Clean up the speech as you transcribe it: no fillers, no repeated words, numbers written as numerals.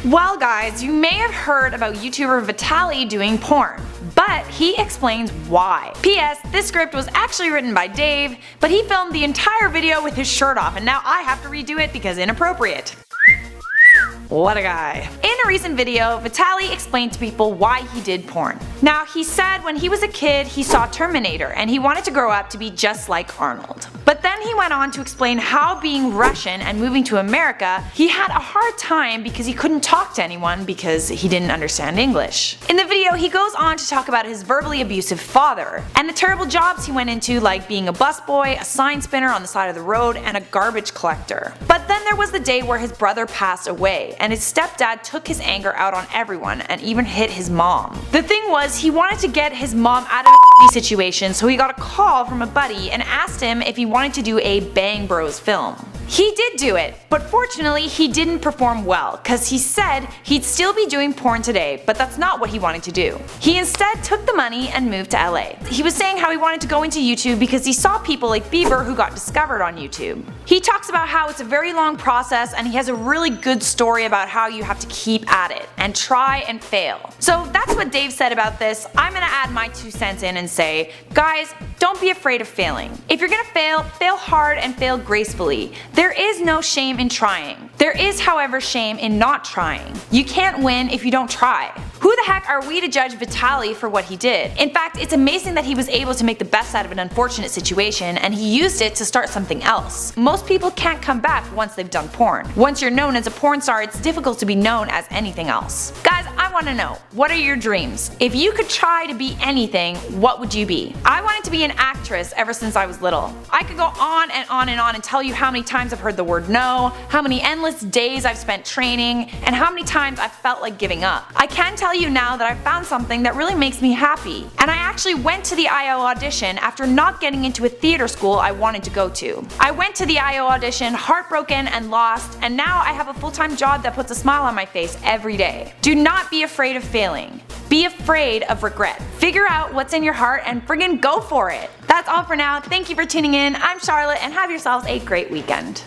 Well guys, you may have heard about YouTuber Vitaly doing porn, but he explains why. P.S. This script was actually written by Dave, but he filmed the entire video with his shirt off and now I have to redo it because inappropriate. What a guy. In a recent video, Vitaly explained to people why he did porn. Now, he said when he was a kid he saw Terminator and he wanted to grow up to be just like Arnold. But then he went on to explain how being Russian and moving to America, he had a hard time because he couldn't talk to anyone because he didn't understand English. In the video, he goes on to talk about his verbally abusive father and the terrible jobs he went into, like being a busboy, a sign spinner on the side of the road, and a garbage collector. But then there was the day where his brother passed away and his stepdad took his anger out on everyone and even hit his mom. The thing was, he wanted to get his mom out of a situation, so he got a call from a buddy and asked him if he wanted to do a Bang Bros film. He did do it, but fortunately he didn't perform well, cause he said he'd still be doing porn today, but that's not what he wanted to do. He instead took the money and moved to LA. He was saying how he wanted to go into YouTube because he saw people like Bieber who got discovered on YouTube. He talks about how it's a very long process and he has a really good story about how you have to keep at it and try and fail. So that's what Dave said about this. I'm gonna add my 2 cents in and say, guys, don't be afraid of failing. If you're gonna fail, fail hard and fail gracefully. There is no shame in trying. There is, however, shame in not trying. You can't win if you don't try. Who the heck are we to judge Vitaly for what he did? In fact, it's amazing that he was able to make the best out of an unfortunate situation and he used it to start something else. Most people can't come back once they've done porn. Once you're known as a porn star, it's difficult to be known as anything else. Guys, I want to know, what are your dreams? If you could try to be anything, what would you be? I wanted to be an actress ever since I was little. I could go on and on and on and tell you how many times I've heard the word no, how many endless days I've spent training, and how many times I've felt like giving up. I can tell you now that I've found something that really makes me happy. And I actually went to the IO audition after not getting into a theater school I wanted to go to. I went to the IO audition heartbroken and lost, and now I have a full-time job that puts a smile on my face every day. Do not be afraid of failing. Be afraid of regret. Figure out what's in your heart and friggin' go for it. That's all for now. Thank you for tuning in. I'm Charlotte and have yourselves a great weekend.